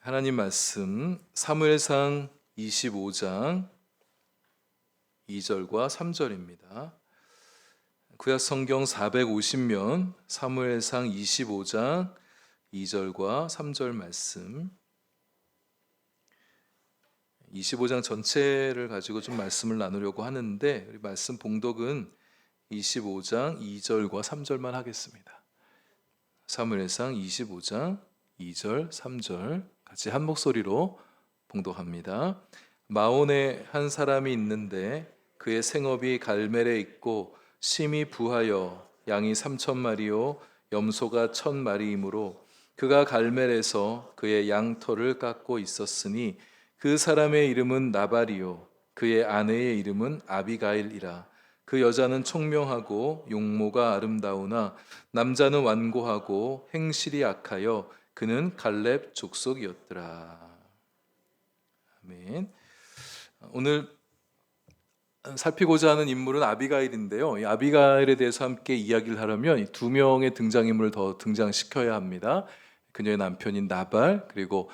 하나님 말씀 사무엘상 25장 2절과 3절입니다. 구약 성경 450면 사무엘상 25장 2절과 3절 말씀. 25장 전체를 가지고 좀 말씀을 나누려고 하는데 우리 말씀 봉독은 25장 2절과 3절만 하겠습니다. 사무엘상 25장 2절, 3절 같이 한 목소리로 봉독합니다. 마온에 한 사람이 있는데 그의 생업이 갈멜에 있고 심이 부하여 양이 3,000마리요 염소가 1,000마리이므로 그가 갈멜에서 그의 양털을 깎고 있었으니 그 사람의 이름은 나발이요 그의 아내의 이름은 아비가일이라. 그 여자는 총명하고 용모가 아름다우나 남자는 완고하고 행실이 악하여 그는 갈렙 족속이었더라. 아멘. 오늘 살피고자 하는 인물은 아비가일인데요. 이 아비가일에 대해서 함께 이야기를 하려면 이 두 명의 등장인물을 더 등장시켜야 합니다. 그녀의 남편인 나발 그리고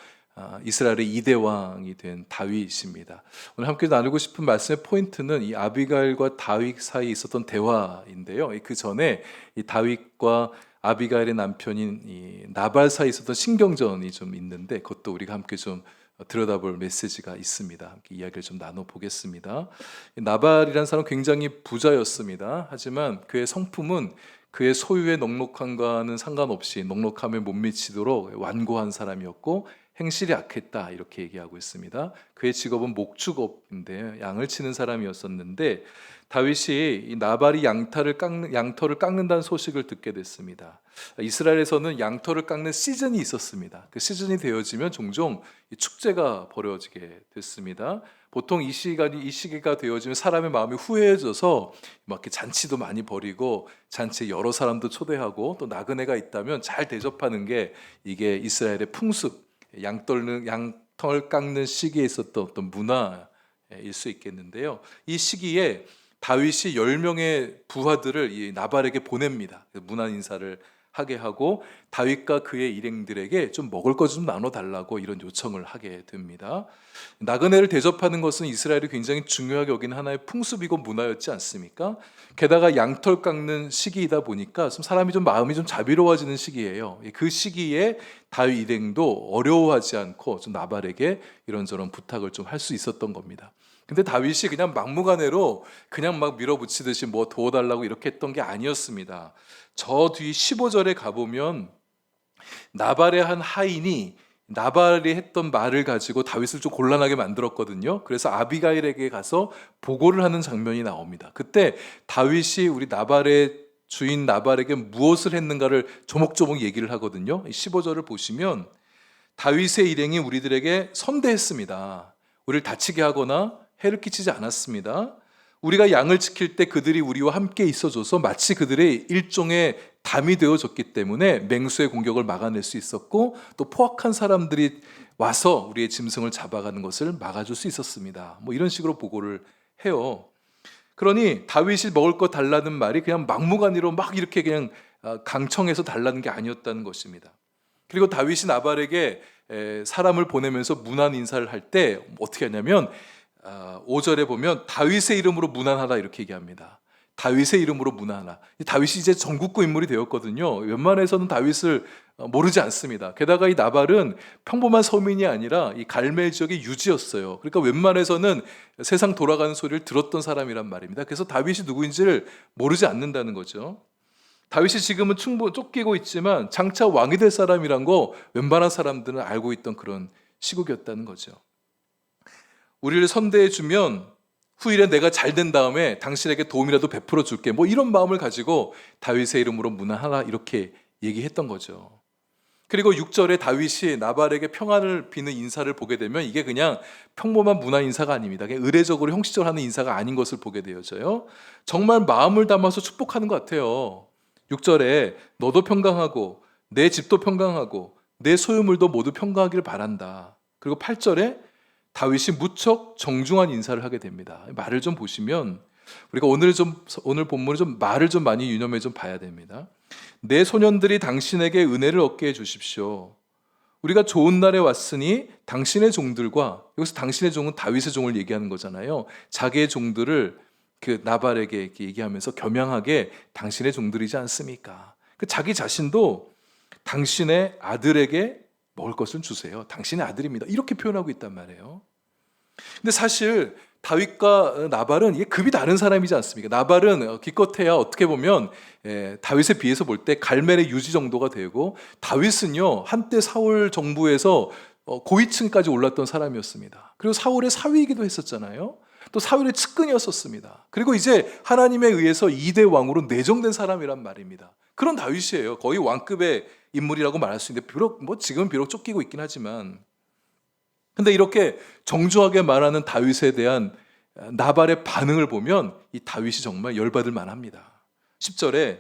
이스라엘의 2대 왕이 된 다윗입니다. 오늘 함께 나누고 싶은 말씀의 포인트는 이 아비가일과 다윗 사이에 있었던 대화인데요. 그 전에 이 다윗과 아비가일의 남편인 이 나발 사이에 있었던 신경전이 좀 있는데 그것도 우리가 함께 좀 들여다볼 메시지가 있습니다. 함께 이야기를 좀 나눠보겠습니다. 나발이라는 사람은 굉장히 부자였습니다. 하지만 그의 성품은 그의 소유의 넉넉함과는 상관없이 넉넉함에 못 미치도록 완고한 사람이었고 행실이 악했다 이렇게 얘기하고 있습니다. 그의 직업은 목축업인데 양을 치는 사람이었었는데 다윗이 이 나발이 양털을 깎는다는 소식을 듣게 됐습니다. 이스라엘에서는 양털을 깎는 시즌이 있었습니다. 그 시즌이 되어지면 종종 축제가 벌어지게 됐습니다. 보통 이 시기가 되어지면 사람의 마음이 후회해져서 막 이렇게 잔치도 많이 벌이고 잔치에 여러 사람도 초대하고 또 나그네가 있다면 잘 대접하는 게 이게 이스라엘의 풍습, 양털 깎는 시기에 있었던 어떤 문화일 수 있겠는데요. 이 시기에 다윗이 10명의 부하들을 이 나발에게 보냅니다. 문안 인사를 하게 하고 다윗과 그의 일행들에게 좀 먹을 것 좀 나눠달라고 이런 요청을 하게 됩니다. 나그네를 대접하는 것은 이스라엘이 굉장히 중요하게 여기는 하나의 풍습이고 문화였지 않습니까? 게다가 양털 깎는 시기이다 보니까 사람이 좀 마음이 좀 자비로워지는 시기예요. 그 시기에 다윗 일행도 어려워하지 않고 좀 나발에게 이런저런 부탁을 좀 할 수 있었던 겁니다. 근데 다윗이 그냥 막무가내로 그냥 막 밀어붙이듯이 뭐 도와달라고 이렇게 했던 게 아니었습니다. 저 뒤 15절에 가보면 나발의 한 하인이 나발이 했던 말을 가지고 다윗을 좀 곤란하게 만들었거든요. 그래서 아비가일에게 가서 보고를 하는 장면이 나옵니다. 그때 다윗이 우리 나발의 주인 나발에게 무엇을 했는가를 조목조목 얘기를 하거든요. 15절을 보시면 다윗의 일행이 우리들에게 선대했습니다. 우리를 다치게 하거나 해를 끼치지 않았습니다. 우리가 양을 지킬 때 그들이 우리와 함께 있어줘서 마치 그들의 일종의 담이 되어줬기 때문에 맹수의 공격을 막아낼 수 있었고 또 포악한 사람들이 와서 우리의 짐승을 잡아가는 것을 막아줄 수 있었습니다. 뭐 이런 식으로 보고를 해요. 그러니 다윗이 먹을 거 달라는 말이 그냥 막무가내로 막 이렇게 그냥 강청해서 달라는 게 아니었다는 것입니다. 그리고 다윗이 나발에게 사람을 보내면서 문안 인사를 할 때 어떻게 하냐면 5절에 보면 다윗의 이름으로 문안하라 이렇게 얘기합니다. 다윗의 이름으로 문안하라. 다윗이 이제 전국구 인물이 되었거든요. 웬만해서는 다윗을 모르지 않습니다. 게다가 이 나발은 평범한 서민이 아니라 이 갈멜 지역의 유지였어요. 그러니까 웬만해서는 세상 돌아가는 소리를 들었던 사람이란 말입니다. 그래서 다윗이 누구인지를 모르지 않는다는 거죠. 다윗이 지금은 충분히 쫓기고 있지만 장차 왕이 될 사람이란 거 웬만한 사람들은 알고 있던 그런 시국이었다는 거죠. 우리를 선대해 주면 후일에 내가 잘 된 다음에 당신에게 도움이라도 베풀어 줄게. 뭐 이런 마음을 가지고 다윗의 이름으로 문안하라 이렇게 얘기했던 거죠. 그리고 6절에 다윗이 나발에게 평안을 비는 인사를 보게 되면 이게 그냥 평범한 문안 인사가 아닙니다. 그냥 의례적으로 형식적으로 하는 인사가 아닌 것을 보게 되어져요. 정말 마음을 담아서 축복하는 것 같아요. 6절에 너도 평강하고 내 집도 평강하고 내 소유물도 모두 평강하기를 바란다. 그리고 8절에 다윗이 무척 정중한 인사를 하게 됩니다. 말을 좀 보시면 우리가 오늘 본문을 좀 말을 좀 많이 유념해 좀 봐야 됩니다. 내 소년들이 당신에게 은혜를 얻게 해 주십시오. 우리가 좋은 날에 왔으니 당신의 종들과, 여기서 당신의 종은 다윗의 종을 얘기하는 거잖아요. 자기의 종들을 그 나발에게 이렇게 얘기하면서 겸양하게 당신의 종들이지 않습니까? 자기 자신도 당신의 아들에게 먹을 것을 주세요. 당신의 아들입니다. 이렇게 표현하고 있단 말이에요. 근데 사실 다윗과 나발은 이게 급이 다른 사람이지 않습니까? 나발은 기껏해야 어떻게 보면 다윗에 비해서 볼 때 갈멜의 유지 정도가 되고, 다윗은요 한때 사울 정부에서 고위층까지 올랐던 사람이었습니다. 그리고 사울의 사위이기도 했었잖아요. 또 사울의 측근이었었습니다. 그리고 이제 하나님에 의해서 2대 왕으로 내정된 사람이란 말입니다. 그런 다윗이에요. 거의 왕급의 인물이라고 말할 수 있는데, 지금은 비록 쫓기고 있긴 하지만, 근데 이렇게 정중하게 말하는 다윗에 대한 나발의 반응을 보면 이 다윗이 정말 열받을 만합니다. 10절에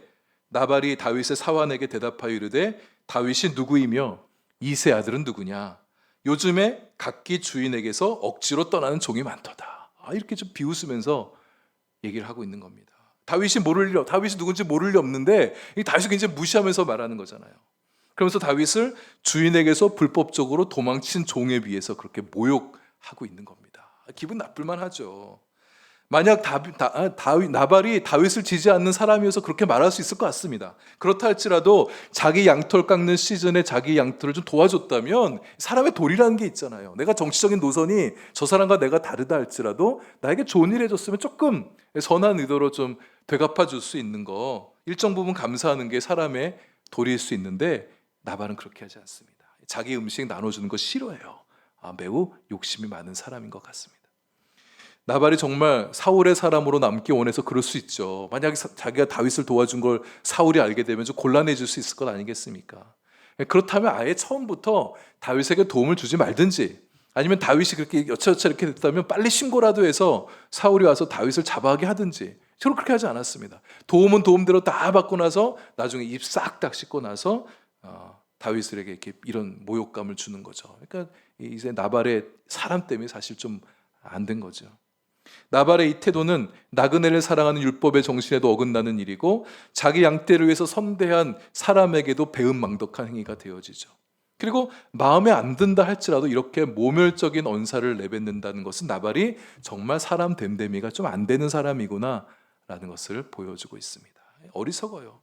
나발이 다윗의 사환에게 대답하여 이르되 다윗이 누구이며 이세 아들은 누구냐? 요즘에 각기 주인에게서 억지로 떠나는 종이 많도다. 이렇게 좀 비웃으면서 얘기를 하고 있는 겁니다. 다윗이 누군지 모를 리 없는데 이 다윗이 굉장히 무시하면서 말하는 거잖아요. 그러면서 다윗을 주인에게서 불법적으로 도망친 종에 비해서 그렇게 모욕하고 있는 겁니다. 기분 나쁠만 하죠. 만약 나발이 다윗을 지지 않는 사람이어서 그렇게 말할 수 있을 것 같습니다. 그렇다 할지라도 자기 양털 깎는 시즌에 자기 양털을 좀 도와줬다면, 사람의 도리라는 게 있잖아요. 내가 정치적인 노선이 저 사람과 내가 다르다 할지라도 나에게 좋은 일 해줬으면 조금 선한 의도로 좀 되갚아 줄 수 있는 거, 일정 부분 감사하는 게 사람의 도리일 수 있는데, 나발은 그렇게 하지 않습니다. 자기 음식 나눠주는 거 싫어해요. 매우 욕심이 많은 사람인 것 같습니다. 나발이 정말 사울의 사람으로 남기 원해서 그럴 수 있죠. 만약에 자기가 다윗을 도와준 걸 사울이 알게 되면 좀 곤란해질 수 있을 것 아니겠습니까? 그렇다면 아예 처음부터 다윗에게 도움을 주지 말든지, 아니면 다윗이 그렇게 여차여차 이렇게 됐다면 빨리 신고라도 해서 사울이 와서 다윗을 잡아가게 하든지, 저는 그렇게 하지 않았습니다. 도움은 도움대로 다 받고 나서 나중에 입 싹 딱 씻고 나서 다윗에게 이렇게 이런 모욕감을 주는 거죠. 그러니까 이제 나발의 사람 때문에 사실 좀 안 된 거죠. 나발의 이 태도는 나그네를 사랑하는 율법의 정신에도 어긋나는 일이고, 자기 양떼를 위해서 선대한 사람에게도 배은망덕한 행위가 되어지죠. 그리고 마음에 안 든다 할지라도 이렇게 모멸적인 언사를 내뱉는다는 것은 나발이 정말 사람 됨됨이가 좀 안 되는 사람이구나 라는 것을 보여주고 있습니다. 어리석어요.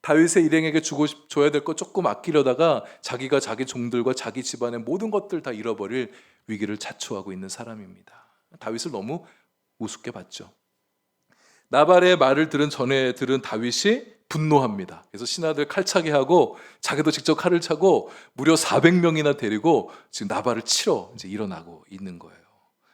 다윗의 일행에게 줘야 될 거 조금 아끼려다가 자기가 자기 종들과 자기 집안의 모든 것들 다 잃어버릴 위기를 자초하고 있는 사람입니다. 다윗을 너무 우습게 봤죠. 나발의 말을 전에 들은 다윗이 분노합니다. 그래서 신하들 칼차게 하고 자기도 직접 칼을 차고 무려 400명이나 데리고 지금 나발을 치러 이제 일어나고 있는 거예요.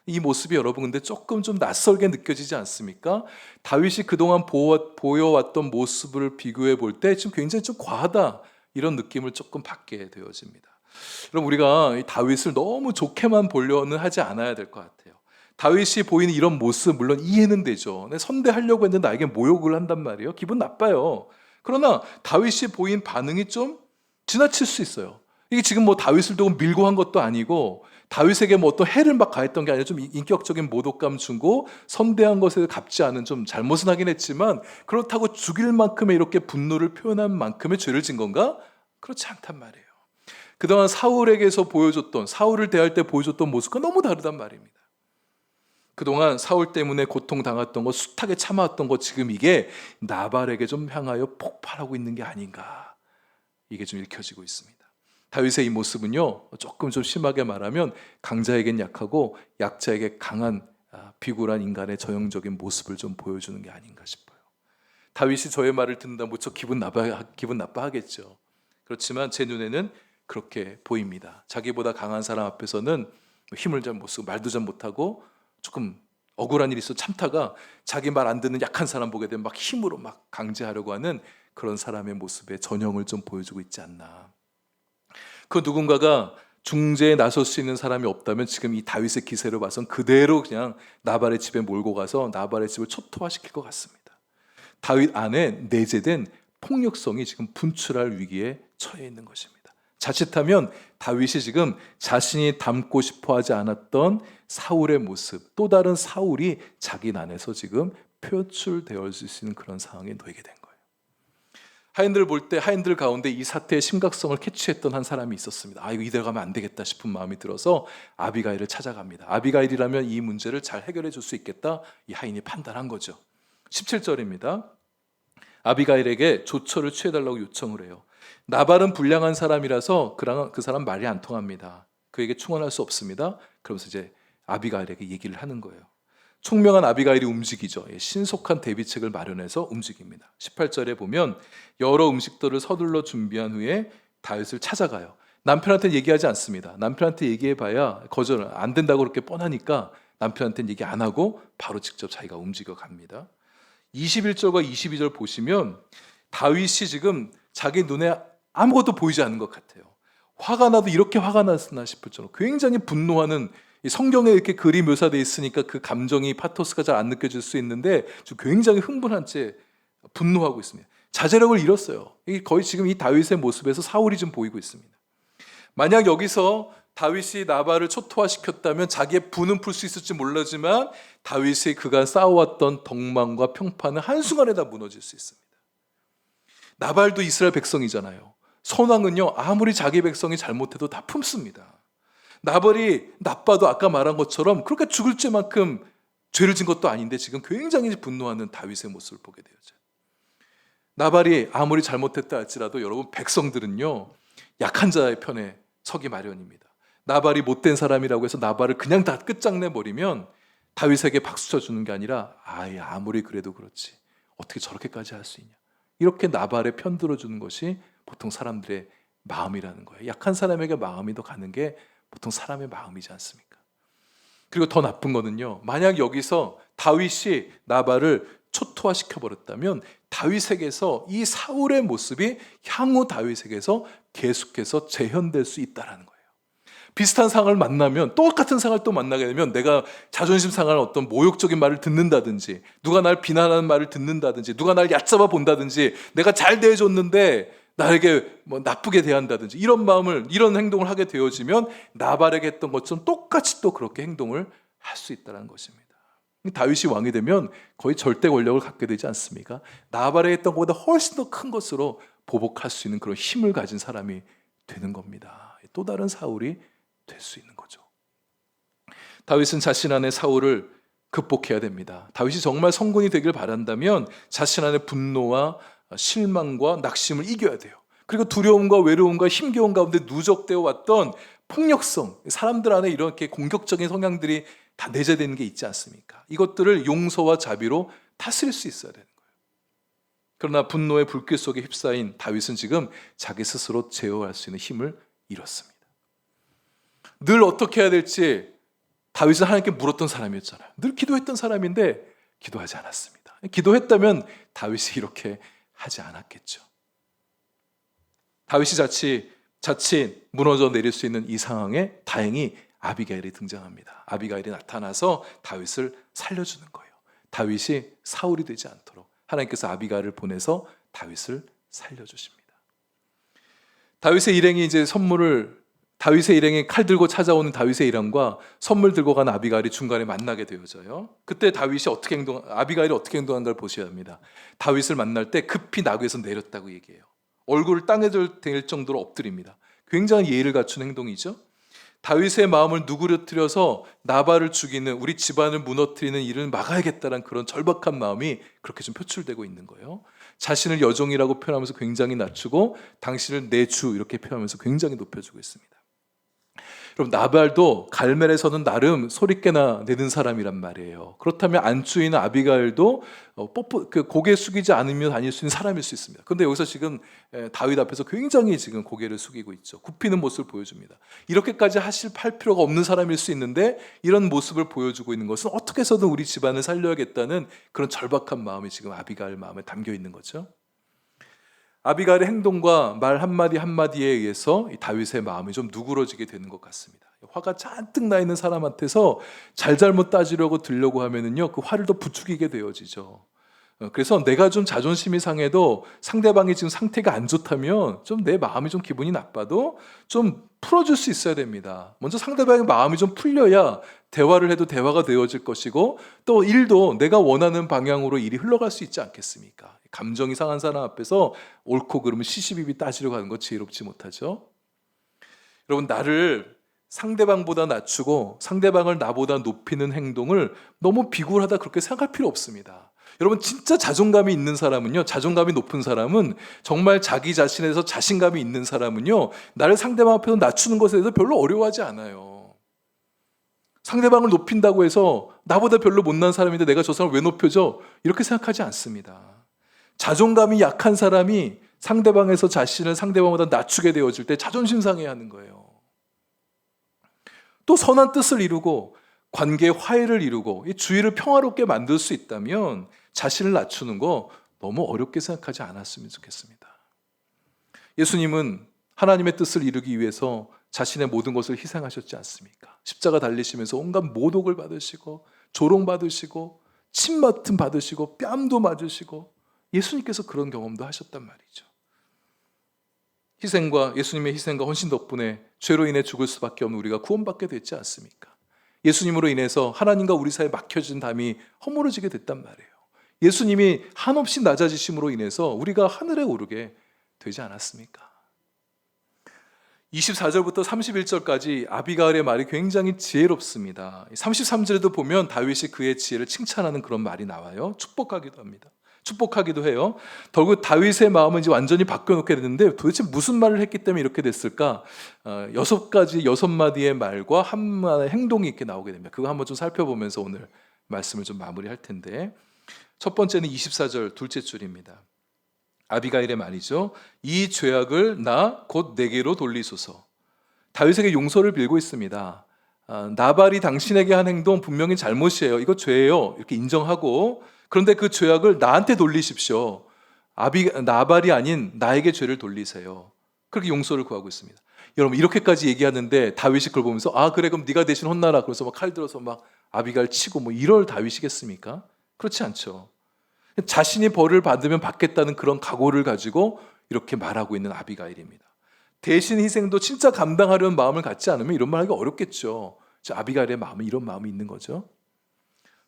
이 모습이 여러분 근데 조금 좀 낯설게 느껴지지 않습니까? 다윗이 그동안 보여왔던 모습을 비교해 볼 때 지금 굉장히 좀 과하다, 이런 느낌을 조금 받게 되어집니다. 그럼 우리가 이 다윗을 너무 좋게만 보려는 하지 않아야 될 것 같아요. 다윗이 보이는 이런 모습 물론 이해는 되죠. 선대하려고 했는데 나에게 모욕을 한단 말이에요. 기분 나빠요. 그러나 다윗이 보인 반응이 좀 지나칠 수 있어요. 이게 지금 뭐 다윗을 두고 밀고 한 것도 아니고, 다윗에게 뭐 어떤 해를 막 가했던 게 아니라 좀 인격적인 모독감 주고 선대한 것에 갚지 않은 좀 잘못은 하긴 했지만, 그렇다고 죽일 만큼의 이렇게 분노를 표현한 만큼의 죄를 진 건가? 그렇지 않단 말이에요. 그동안 사울을 대할 때 보여줬던 모습과 너무 다르단 말입니다. 그동안 사울 때문에 고통당했던 것, 숱하게 참아왔던 것, 지금 이게 나발에게 좀 향하여 폭발하고 있는 게 아닌가, 이게 좀 읽혀지고 있습니다. 다윗의 이 모습은요, 조금 좀 심하게 말하면 강자에겐 약하고 약자에게 강한 비굴한 인간의 전형적인 모습을 좀 보여주는 게 아닌가 싶어요. 다윗이 저의 말을 듣는다 무척 기분 나빠하겠죠. 그렇지만 제 눈에는 그렇게 보입니다. 자기보다 강한 사람 앞에서는 힘을 잘 못 쓰고 말도 잘 못하고, 조금 억울한 일이 있어 참다가 자기 말 안 듣는 약한 사람 보게 되면 막 힘으로 막 강제하려고 하는 그런 사람의 모습의 전형을 좀 보여주고 있지 않나. 그 누군가가 중재에 나설 수 있는 사람이 없다면 지금 이 다윗의 기세로 봐선 그대로 그냥 나발의 집에 몰고 가서 나발의 집을 초토화시킬 것 같습니다. 다윗 안에 내재된 폭력성이 지금 분출할 위기에 처해 있는 것입니다. 자칫하면 다윗이 지금 자신이 닮고 싶어 하지 않았던 사울의 모습, 또 다른 사울이 자기 안에서 지금 표출되어 있을 수 있는 그런 상황에 놓이게 된 거예요. 하인들 볼 때 하인들 가운데 이 사태의 심각성을 캐치했던 한 사람이 있었습니다. 이거 이대로 가면 안 되겠다 싶은 마음이 들어서 아비가일을 찾아갑니다. 아비가일이라면 이 문제를 잘 해결해 줄 수 있겠다, 이 하인이 판단한 거죠. 17절입니다. 아비가일에게 조처를 취해달라고 요청을 해요. 나발은 불량한 사람이라서 그 사람 말이 안 통합니다. 그에게 충원할 수 없습니다. 그러면서 이제 아비가일에게 얘기를 하는 거예요. 총명한 아비가일이 움직이죠. 신속한 대비책을 마련해서 움직입니다. 18절에 보면 여러 음식들을 서둘러 준비한 후에 다윗을 찾아가요. 남편한테 얘기하지 않습니다. 남편한테 얘기해봐야 거절 안 된다고 그렇게 뻔하니까 남편한테는 얘기 안 하고 바로 직접 자기가 움직여 갑니다. 21절과 22절 보시면 다윗이 지금 자기 눈에 아무것도 보이지 않는 것 같아요. 화가 나도 이렇게 화가 났나 싶을 정도로 굉장히 분노하는, 성경에 이렇게 글이 묘사되어 있으니까 그 감정이 파토스가 잘 안 느껴질 수 있는데 굉장히 흥분한 채 분노하고 있습니다. 자제력을 잃었어요. 이게 거의 지금 이 다윗의 모습에서 사울이 좀 보이고 있습니다. 만약 여기서 다윗이 나발을 초토화시켰다면 자기의 분은 풀 수 있을지 몰라지만 다윗이 그간 쌓아왔던 덕망과 평판은 한순간에 다 무너질 수 있습니다. 나발도 이스라엘 백성이잖아요. 선왕은요, 아무리 자기 백성이 잘못해도 다 품습니다. 나발이 나빠도 아까 말한 것처럼 그렇게 죽을 죄만큼 죄를 진 것도 아닌데 지금 굉장히 분노하는 다윗의 모습을 보게 되죠. 나발이 아무리 잘못했다 할지라도 여러분, 백성들은요 약한 자의 편에 서기 마련입니다. 나발이 못된 사람이라고 해서 나발을 그냥 다 끝장내버리면 다윗에게 박수 쳐주는 게 아니라 아무리 그래도 그렇지 어떻게 저렇게까지 할 수 있냐, 이렇게 나발의 편 들어주는 것이 보통 사람들의 마음이라는 거예요. 약한 사람에게 마음이 더 가는 게 보통 사람의 마음이지 않습니까? 그리고 더 나쁜 거는요, 만약 여기서 다윗이 나발을 초토화시켜버렸다면 다윗에게서 이 사울의 모습이 향후 다윗에게서 계속해서 재현될 수 있다는 거예요. 비슷한 상황을 만나면, 똑같은 상황을 또 만나게 되면 내가 자존심 상할 어떤 모욕적인 말을 듣는다든지, 누가 날 비난하는 말을 듣는다든지, 누가 날 얕잡아 본다든지, 내가 잘 대해줬는데 나에게 나쁘게 대한다든지, 이런 행동을 하게 되어지면 나발에게 했던 것처럼 똑같이 또 그렇게 행동을 할 수 있다는 것입니다. 다윗이 왕이 되면 거의 절대 권력을 갖게 되지 않습니까? 나발에 했던 것보다 훨씬 더 큰 것으로 보복할 수 있는 그런 힘을 가진 사람이 되는 겁니다. 또 다른 사울이 될 수 있는 거죠. 다윗은 자신 안에 사울을 극복해야 됩니다. 다윗이 정말 성군이 되길 바란다면 자신 안에 분노와 실망과 낙심을 이겨야 돼요. 그리고 두려움과 외로움과 힘겨움 가운데 누적되어 왔던 폭력성, 사람들 안에 이렇게 공격적인 성향들이 다 내재되는 게 있지 않습니까? 이것들을 용서와 자비로 다스릴 수 있어야 되는 거예요. 그러나 분노의 불길 속에 휩싸인 다윗은 지금 자기 스스로 제어할 수 있는 힘을 잃었습니다. 늘 어떻게 해야 될지 다윗은 하나님께 물었던 사람이었잖아요. 늘 기도했던 사람인데 기도하지 않았습니다. 기도했다면 다윗이 이렇게 하지 않았겠죠. 다윗이 자칫 무너져 내릴 수 있는 이 상황에 다행히 아비가일이 등장합니다. 아비가일이 나타나서 다윗을 살려주는 거예요. 다윗이 사울이 되지 않도록 하나님께서 아비가일을 보내서 다윗을 살려주십니다. 다윗의 일행이 칼 들고 찾아오는 다윗의 일행과 선물 들고 가는 아비가일이 중간에 만나게 되어져요. 그때 아비가일이 어떻게 행동한 걸 보셔야 합니다. 다윗을 만날 때 급히 나귀에서 내렸다고 얘기해요. 얼굴을 땅에 댈 정도로 엎드립니다. 굉장히 예의를 갖춘 행동이죠. 다윗의 마음을 누그러뜨려서 나발을 죽이는, 우리 집안을 무너뜨리는 일을 막아야겠다는 그런 절박한 마음이 그렇게 좀 표출되고 있는 거예요. 자신을 여종이라고 표현하면서 굉장히 낮추고 당신을 내 주 이렇게 표현하면서 굉장히 높여주고 있습니다. 그럼 나발도 갈멜에서는 나름 소리깨나 내는 사람이란 말이에요. 그렇다면 안주인 아비가일도 고개 숙이지 않으며 다닐 수 있는 사람일 수 있습니다. 그런데 여기서 지금 다윗 앞에서 굉장히 지금 고개를 숙이고 있죠. 굽히는 모습을 보여줍니다. 이렇게까지 할 필요가 없는 사람일 수 있는데 이런 모습을 보여주고 있는 것은 어떻게 해서든 우리 집안을 살려야겠다는 그런 절박한 마음이 지금 아비가일 마음에 담겨 있는 거죠. 아비가일의 행동과 말 한마디 한마디에 의해서 다윗의 마음이 좀 누그러지게 되는 것 같습니다. 화가 잔뜩 나 있는 사람한테서 잘잘못 따지려고 들려고 하면은요, 그 화를 더 부추기게 되어지죠. 그래서 내가 좀 자존심이 상해도 상대방이 지금 상태가 안 좋다면 좀 내 마음이 좀 기분이 나빠도 좀 풀어줄 수 있어야 됩니다. 먼저 상대방의 마음이 좀 풀려야 대화를 해도 대화가 되어질 것이고 또 일도 내가 원하는 방향으로 일이 흘러갈 수 있지 않겠습니까? 감정이 상한 사람 앞에서 옳고 그름을 시시비비 따지려고 하는 거 지혜롭지 못하죠. 여러분, 나를 상대방보다 낮추고 상대방을 나보다 높이는 행동을 너무 비굴하다 그렇게 생각할 필요 없습니다. 여러분, 진짜 자존감이 있는 사람은요, 자존감이 높은 사람은, 정말 자기 자신에 대해서 자신감이 있는 사람은요, 나를 상대방 앞에서 낮추는 것에 대해서 별로 어려워하지 않아요. 상대방을 높인다고 해서 나보다 별로 못난 사람인데 내가 저 사람을 왜 높여줘? 이렇게 생각하지 않습니다. 자존감이 약한 사람이 상대방에서 자신을 상대방보다 낮추게 되어질 때 자존심 상해하는 거예요. 또 선한 뜻을 이루고 관계의 화해를 이루고 이 주의를 평화롭게 만들 수 있다면 자신을 낮추는 거 너무 어렵게 생각하지 않았으면 좋겠습니다. 예수님은 하나님의 뜻을 이루기 위해서 자신의 모든 것을 희생하셨지 않습니까? 십자가 달리시면서 온갖 모독을 받으시고 조롱받으시고 침맞음 받으시고 뺨도 맞으시고 예수님께서 그런 경험도 하셨단 말이죠. 예수님의 희생과 헌신 덕분에 죄로 인해 죽을 수밖에 없는 우리가 구원받게 됐지 않습니까? 예수님으로 인해서 하나님과 우리 사이에 막혀진 담이 허물어지게 됐단 말이에요. 예수님이 한없이 낮아지심으로 인해서 우리가 하늘에 오르게 되지 않았습니까? 24절부터 31절까지 아비가일의 말이 굉장히 지혜롭습니다. 33절에도 보면 다윗이 그의 지혜를 칭찬하는 그런 말이 나와요. 축복하기도 합니다. 축복하기도 해요. 결국 다윗의 마음은 이제 완전히 바뀌어놓게 됐는데 도대체 무슨 말을 했기 때문에 이렇게 됐을까? 6마디의 말과 한 마디의 행동이 이렇게 나오게 됩니다. 그거 한번 좀 살펴보면서 오늘 말씀을 좀 마무리할 텐데, 첫 번째는 24절 둘째 줄입니다. 아비가일의 말이죠. 이 죄악을 나 곧 내게로 돌리소서. 다윗에게 용서를 빌고 있습니다. 나발이 당신에게 한 행동 분명히 잘못이에요. 이거 죄예요. 이렇게 인정하고, 그런데 그 죄악을 나한테 돌리십시오. 나발이 아닌 나에게 죄를 돌리세요. 그렇게 용서를 구하고 있습니다. 여러분, 이렇게까지 얘기하는데 다윗이 그걸 보면서 그래 그럼 네가 대신 혼나라. 그래서 막 칼 들어서 막 아비가일 치고 뭐 이럴 다윗이겠습니까? 그렇지 않죠. 자신이 벌을 받으면 받겠다는 그런 각오를 가지고 이렇게 말하고 있는 아비가일입니다. 대신 희생도 진짜 감당하려는 마음을 갖지 않으면 이런 말 하기 어렵겠죠. 아비가일의 마음은 이런 마음이 있는 거죠.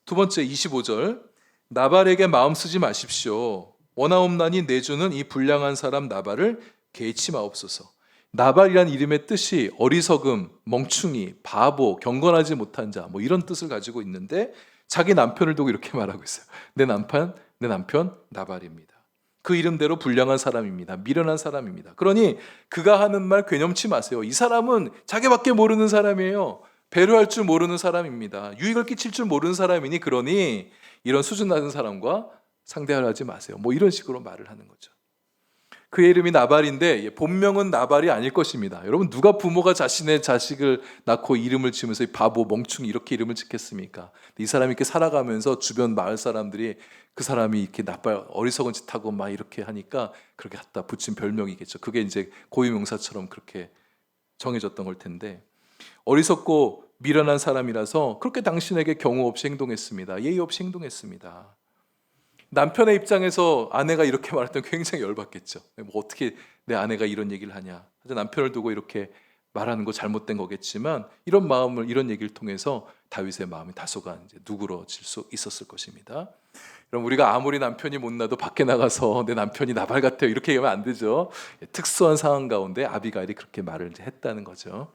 두 번째 25절, 나발에게 마음 쓰지 마십시오. 원하옵나니 내주는 이 불량한 사람 나발을 개의치 마옵소서. 나발이란 이름의 뜻이 어리석음, 멍충이, 바보, 경건하지 못한 자, 뭐 이런 뜻을 가지고 있는데 자기 남편을 두고 이렇게 말하고 있어요. 내 남편 나발입니다. 그 이름대로 불량한 사람입니다. 미련한 사람입니다. 그러니 그가 하는 말 괴념치 마세요. 이 사람은 자기밖에 모르는 사람이에요. 배려할 줄 모르는 사람입니다. 유익을 끼칠 줄 모르는 사람이니 그러니 이런 수준 낮은 사람과 상대하지 마세요. 뭐 이런 식으로 말을 하는 거죠. 그의 이름이 나발인데 본명은 나발이 아닐 것입니다. 여러분, 누가 부모가 자신의 자식을 낳고 이름을 지으면서 바보, 멍충이 이렇게 이름을 짓겠습니까? 이 사람이 이렇게 살아가면서 주변 마을 사람들이 그 사람이 이렇게 어리석은 짓 하고 막 이렇게 하니까 그렇게 갖다 붙인 별명이겠죠. 그게 이제 고유명사처럼 그렇게 정해졌던 걸 텐데, 어리석고 미련한 사람이라서 그렇게 당신에게 경우 없이 행동했습니다. 예의 없이 행동했습니다. 남편의 입장에서 아내가 이렇게 말했던 굉장히 열받겠죠. 뭐 어떻게 내 아내가 이런 얘기를 하냐. 남편을 두고 이렇게 말하는 거 잘못된 거겠지만 이런 얘기를 통해서 다윗의 마음이 다소간 이제 누그러질 수 있었을 것입니다. 그럼 우리가 아무리 남편이 못나도 밖에 나가서 내 남편이 나발 같아요 이렇게 얘기하면 안 되죠. 특수한 상황 가운데 아비가일이 그렇게 말을 했다는 거죠.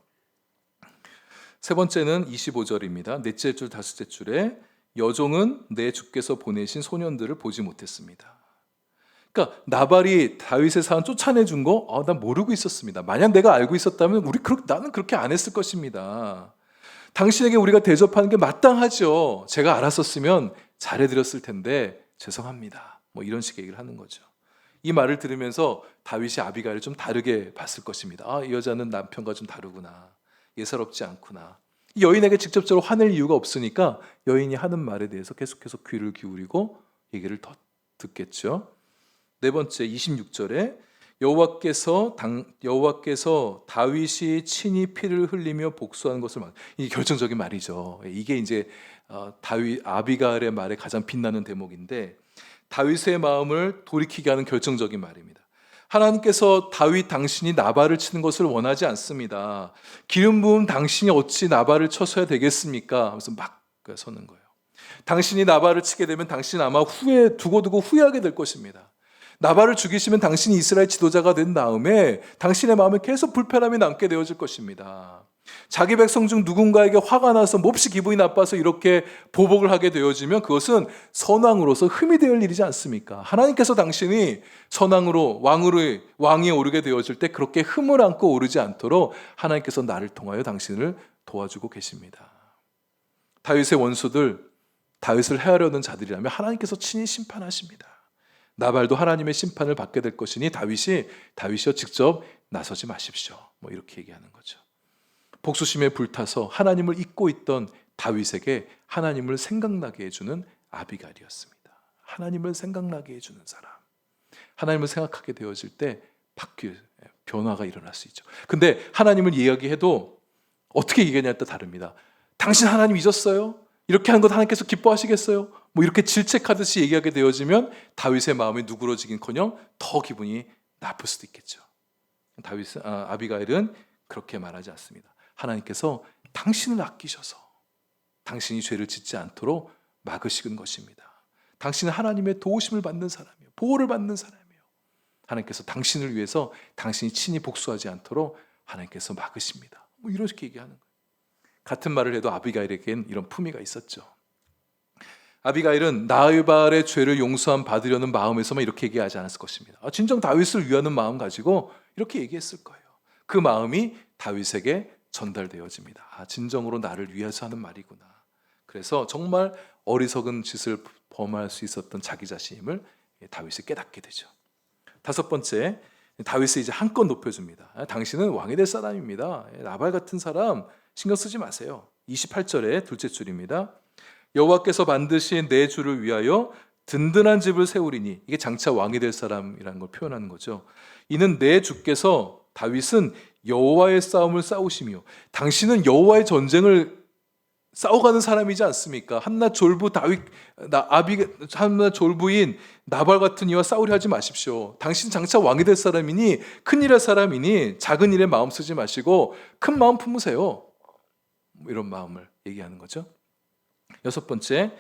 세 번째는 25절입니다. 넷째 줄 다섯째 줄에 여종은 내 주께서 보내신 소년들을 보지 못했습니다. 그러니까 나발이 다윗의 사람 쫓아내준 거 난 모르고 있었습니다. 만약 내가 알고 있었다면 나는 그렇게 안 했을 것입니다. 당신에게 우리가 대접하는 게 마땅하죠. 제가 알았었으면 잘해드렸을 텐데 죄송합니다. 뭐 이런 식의 얘기를 하는 거죠. 이 말을 들으면서 다윗이 아비가일을 좀 다르게 봤을 것입니다. 이 여자는 남편과 좀 다르구나. 예사롭지 않구나. 이 여인에게 직접적으로 화낼 이유가 없으니까 여인이 하는 말에 대해서 계속해서 귀를 기울이고 얘기를 더 듣겠죠. 네 번째 26절에 여호와께서 다윗이 친히 피를 흘리며 복수한 것을 이 결정적인 말이죠. 이게 이제 아비가일의 말에 가장 빛나는 대목인데 다윗의 마음을 돌이키게 하는 결정적인 말입니다. 하나님께서 다윗 당신이 나발을 치는 것을 원하지 않습니다. 기름 부은 당신이 어찌 나발을 쳐서야 되겠습니까? 하면서 막 서는 거예요. 당신이 나발을 치게 되면 당신은 아마 두고두고 후회하게 될 것입니다. 나발을 죽이시면 당신이 이스라엘 지도자가 된 다음에 당신의 마음에 계속 불편함이 남게 되어질 것입니다. 자기 백성 중 누군가에게 화가 나서 몹시 기분이 나빠서 이렇게 보복을 하게 되어지면 그것은 선왕으로서 흠이 되을 일이지 않습니까? 하나님께서 당신이 선왕으로 왕이 오르게 되어질 때 그렇게 흠을 안고 오르지 않도록 하나님께서 나를 통하여 당신을 도와주고 계십니다. 다윗의 원수들, 다윗을 해하려는 자들이라면 하나님께서 친히 심판하십니다. 나발도 하나님의 심판을 받게 될 것이니 다윗이여 직접 나서지 마십시오. 이렇게 얘기하는 거죠. 복수심에 불타서 하나님을 잊고 있던 다윗에게 하나님을 생각나게 해주는 아비가일이었습니다. 하나님을 생각나게 해주는 사람. 하나님을 생각하게 되어질 때 변화가 일어날 수 있죠. 근데 하나님을 이야기해도 어떻게 얘기하냐에 따라 다릅니다. 당신 하나님 잊었어요? 이렇게 하는 것 하나님께서 기뻐하시겠어요? 이렇게 질책하듯이 얘기하게 되어지면 다윗의 마음이 누그러지긴커녕 더 기분이 나쁠 수도 있겠죠. 아비가일은 그렇게 말하지 않습니다. 하나님께서 당신을 아끼셔서 당신이 죄를 짓지 않도록 막으시는 것입니다. 당신은 하나님의 도우심을 받는 사람이에요. 보호를 받는 사람이에요. 하나님께서 당신을 위해서 당신이 친히 복수하지 않도록 하나님께서 막으십니다. 이렇게 얘기하는 거예요. 같은 말을 해도 아비가일에겐 이런 품위가 있었죠. 아비가일은 나발의 죄를 용서함 받으려는 마음에서만 이렇게 얘기하지 않았을 것입니다. 진정 다윗을 위하는 마음 가지고 이렇게 얘기했을 거예요. 그 마음이 다윗에게 전달되어집니다. 진정으로 나를 위해서 하는 말이구나. 그래서 정말 어리석은 짓을 범할 수 있었던 자기 자신임을 다윗이 깨닫게 되죠. 다섯 번째, 다윗을 이제 한껏 높여줍니다. 당신은 왕이 될 사람입니다. 나발 같은 사람 신경 쓰지 마세요. 28절의 둘째 줄입니다. 여호와께서 반드시 내 주를 위하여 든든한 집을 세우리니, 이게 장차 왕이 될 사람이라는 걸 표현하는 거죠. 이는 내 주께서, 다윗은 여호와의 싸움을 싸우시며, 당신은 여호와의 전쟁을 싸워가는 사람이지 않습니까? 한낱 졸부인 나발 같은 이와 싸우려 하지 마십시오. 당신 장차 왕이 될 사람이니, 큰 일할 사람이니 작은 일에 마음 쓰지 마시고 큰 마음 품으세요. 이런 마음을 얘기하는 거죠. 여섯 번째,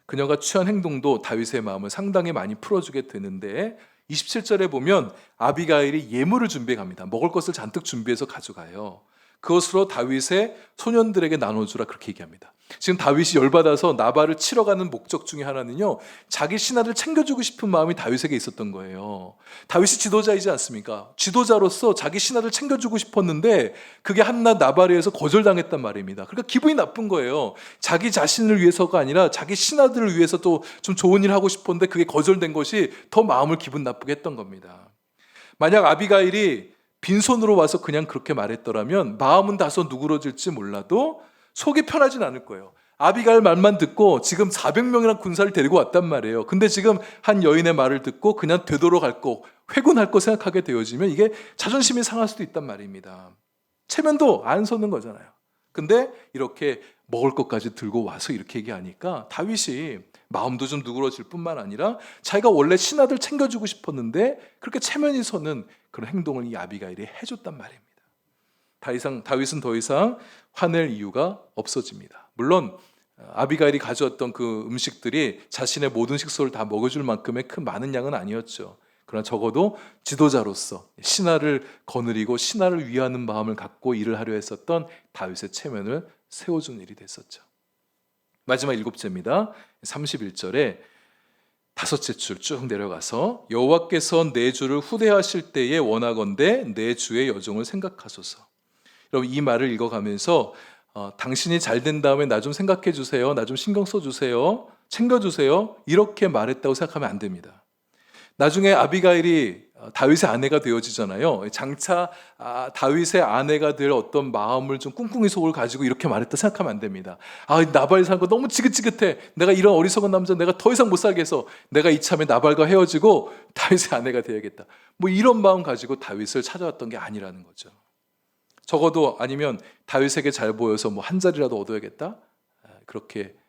그녀가 취한 행동도 다윗의 마음을 상당히 많이 풀어주게 되는데, 27절에 보면 아비가일이 예물을 준비해 갑니다. 먹을 것을 잔뜩 준비해서 가져가요. 그것으로 다윗의 소년들에게 나눠주라, 그렇게 얘기합니다. 지금 다윗이 열받아서 나발을 치러 가는 목적 중에 하나는요, 자기 신하를 챙겨주고 싶은 마음이 다윗에게 있었던 거예요. 다윗이 지도자이지 않습니까? 지도자로서 자기 신하를 챙겨주고 싶었는데 그게 한낱 나발에 의해서 거절당했단 말입니다. 그러니까 기분이 나쁜 거예요. 자기 자신을 위해서가 아니라 자기 신하들을 위해서도 좀 좋은 일을 하고 싶었는데 그게 거절된 것이 더 마음을 기분 나쁘게 했던 겁니다. 만약 아비가일이 빈손으로 와서 그냥 그렇게 말했더라면 마음은 다소 누그러질지 몰라도 속이 편하진 않을 거예요. 아비가일 말만 듣고 지금 400명이나 군사를 데리고 왔단 말이에요. 근데 지금 한 여인의 말을 듣고 그냥 되돌아갈 거, 회군할 거 생각하게 되어지면 이게 자존심이 상할 수도 있단 말입니다. 체면도 안 서는 거잖아요. 근데 이렇게 먹을 것까지 들고 와서 이렇게 얘기하니까 다윗이 마음도 좀 누그러질 뿐만 아니라 자기가 원래 신하들 챙겨주고 싶었는데 그렇게 체면이 서는 그런 행동을 이 아비가일이 해줬단 말입니다. 다윗은 더 이상 화낼 이유가 없어집니다. 물론 아비가일이 가져왔던 그 음식들이 자신의 모든 식소를 다 먹여줄 만큼의 큰 많은 양은 아니었죠. 그러나 적어도 지도자로서 신하를 거느리고 신하를 위하는 마음을 갖고 일을 하려 했었던 다윗의 체면을 세워준 일이 됐었죠. 마지막 7제입니다. 31절에 다섯째 줄 쭉 내려가서 여호와께서 내 주를 후대하실 때에 원하건대 내 주의 여종을 생각하소서. 여러분, 이 말을 읽어가면서 당신이 잘 된 다음에 나 좀 생각해 주세요, 나 좀 신경 써주세요, 챙겨주세요, 이렇게 말했다고 생각하면 안 됩니다. 나중에 아비가일이 다윗의 아내가 되어지잖아요. 장차 다윗의 아내가 될 어떤 마음을 좀 꿍꿍이 속을 가지고 이렇게 말했다 생각하면 안 됩니다. 나발이 사는 거 너무 지긋지긋해, 내가 이런 어리석은 남자 내가 더 이상 못 살겠어, 내가 이참에 나발과 헤어지고 다윗의 아내가 되어야겠다, 이런 마음 가지고 다윗을 찾아왔던 게 아니라는 거죠. 적어도 아니면 다윗에게 잘 보여서 한 자리라도 얻어야겠다,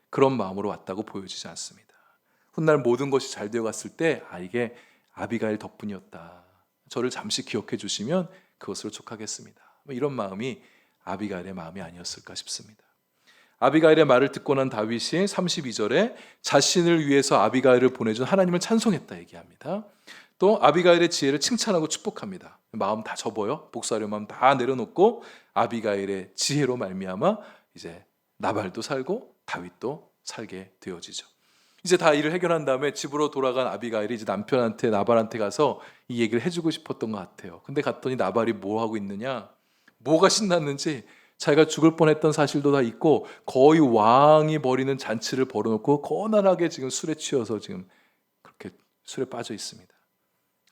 그런 마음으로 왔다고 보여지지 않습니다. 훗날 모든 것이 잘 되어갔을 때 이게 아비가일 덕분이었다, 저를 잠시 기억해 주시면 그것으로 족하겠습니다, 이런 마음이 아비가일의 마음이 아니었을까 싶습니다. 아비가일의 말을 듣고 난 다윗이 32절에 자신을 위해서 아비가일을 보내준 하나님을 찬송했다 얘기합니다. 또 아비가일의 지혜를 칭찬하고 축복합니다. 마음 다 접어요. 복수하려 마음 다 내려놓고 아비가일의 지혜로 말미암아 이제 나발도 살고 다윗도 살게 되어지죠. 이제 다 일을 해결한 다음에 집으로 돌아간 아비가일이 이제 남편한테 나발한테 가서 이 얘기를 해주고 싶었던 것 같아요. 근데 갔더니 나발이 뭐 하고 있느냐? 뭐가 신났는지 자기가 죽을 뻔했던 사실도 다 있고 거의 왕이 벌이는 잔치를 벌여놓고 거나하게 지금 술에 취해서 지금 그렇게 술에 빠져 있습니다.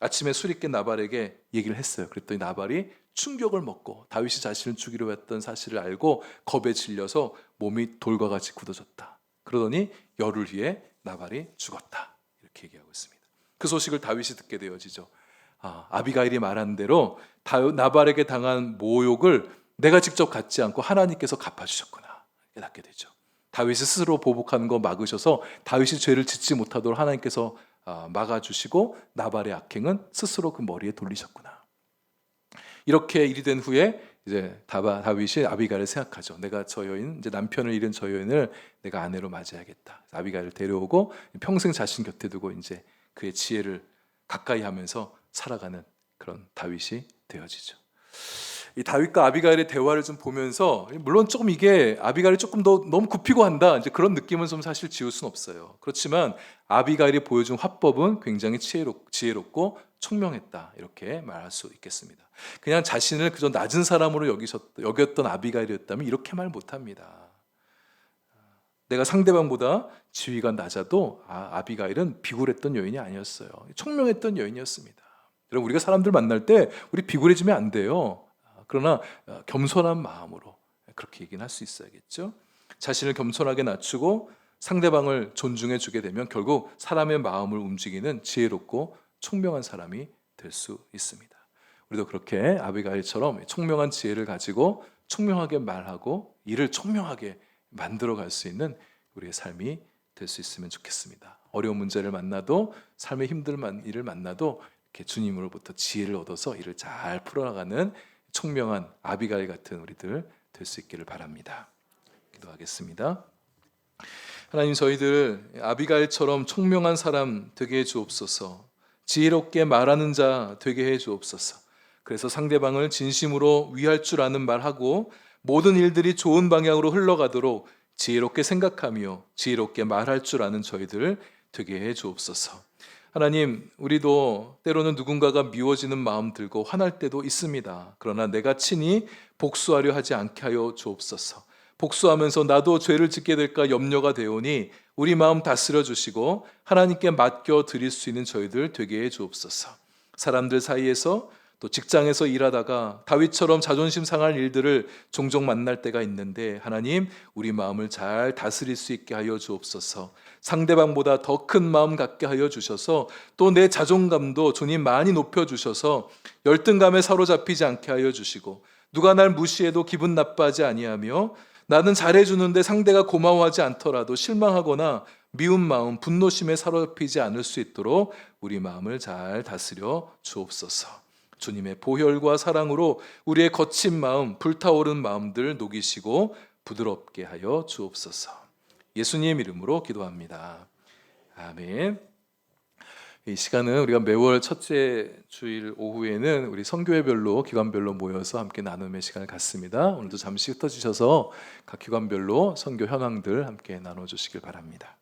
아침에 술이 깬 나발에게 얘기를 했어요. 그랬더니 나발이 충격을 먹고 다윗이 자신을 죽이려 했던 사실을 알고 겁에 질려서 몸이 돌과 같이 굳어졌다. 그러더니 열흘 후에 나발이 죽었다. 이렇게 얘기하고 있습니다. 그 소식을 다윗이 듣게 되어지죠. 아비가일이 말한 대로 나발에게 당한 모욕을 내가 직접 갖지 않고 하나님께서 갚아주셨구나. 깨닫게 되죠. 다윗이 스스로 보복하는 거 막으셔서 다윗이 죄를 짓지 못하도록 하나님께서 막아주시고 나발의 악행은 스스로 그 머리에 돌리셨구나. 이렇게 일이 된 후에 이제 다윗이 아비가일을 생각하죠. 내가 저 여인, 이제 남편을 잃은 저 여인을 내가 아내로 맞이하겠다. 아비가일을 데려오고 평생 자신 곁에 두고 이제 그의 지혜를 가까이 하면서 살아가는 그런 다윗이 되어지죠. 이 다윗과 아비가일의 대화를 좀 보면서 물론 조금 이게 아비가일이 조금 더 너무 굽히고 한다 이제 그런 느낌은 좀 사실 지울 수는 없어요. 그렇지만 아비가일이 보여준 화법은 굉장히 지혜롭고 총명했다 이렇게 말할 수 있겠습니다. 그냥 자신을 그저 낮은 사람으로 여겼던 아비가일이었다면 이렇게 말 못합니다. 내가 상대방보다 지위가 낮아도 아비가일은 비굴했던 여인이 아니었어요. 총명했던 여인이었습니다. 여러분 우리가 사람들 만날 때 우리 비굴해지면 안 돼요. 그러나 겸손한 마음으로 그렇게 얘기는 할 수 있어야겠죠. 자신을 겸손하게 낮추고 상대방을 존중해 주게 되면 결국 사람의 마음을 움직이는 지혜롭고 총명한 사람이 될 수 있습니다. 우리도 그렇게 아비가일처럼 총명한 지혜를 가지고 총명하게 말하고 일을 총명하게 만들어갈 수 있는 우리의 삶이 될 수 있으면 좋겠습니다. 어려운 문제를 만나도 삶의 힘든 일을 만나도 이렇게 주님으로부터 지혜를 얻어서 일을 잘 풀어나가는 총명한 아비가일 같은 우리들 될 수 있기를 바랍니다. 기도하겠습니다. 하나님 저희들 아비가일처럼 총명한 사람 되게 해 주옵소서. 지혜롭게 말하는 자 되게 해 주옵소서. 그래서 상대방을 진심으로 위할 줄 아는 말하고 모든 일들이 좋은 방향으로 흘러가도록 지혜롭게 생각하며 지혜롭게 말할 줄 아는 저희들 되게 해 주옵소서. 하나님, 우리도 때로는 누군가가 미워지는 마음 들고 화날 때도 있습니다. 그러나 내가 친히 복수하려 하지 않게 하여 주옵소서. 복수하면서 나도 죄를 짓게 될까 염려가 되오니 우리 마음 다스려 주시고 하나님께 맡겨 드릴 수 있는 저희들 되게 해 주옵소서. 사람들 사이에서 또 직장에서 일하다가 다윗처럼 자존심 상할 일들을 종종 만날 때가 있는데 하나님 우리 마음을 잘 다스릴 수 있게 하여 주옵소서. 상대방보다 더 큰 마음 갖게 하여 주셔서 또 내 자존감도 주님 많이 높여주셔서 열등감에 사로잡히지 않게 하여 주시고 누가 날 무시해도 기분 나빠하지 아니하며 나는 잘해주는데 상대가 고마워하지 않더라도 실망하거나 미운 마음, 분노심에 사로잡히지 않을 수 있도록 우리 마음을 잘 다스려 주옵소서. 주님의 보혈과 사랑으로 우리의 거친 마음, 불타오른 마음들 녹이시고 부드럽게 하여 주옵소서. 예수님 이름으로 기도합니다. 아멘. 이 시간은 우리가 매월 첫째 주일 오후에는 우리 선교회별로 기관별로 모여서 함께 나눔의 시간을 갖습니다. 오늘도 잠시 흩어지셔서 각 기관별로 선교 현황들 함께 나눠주시길 바랍니다.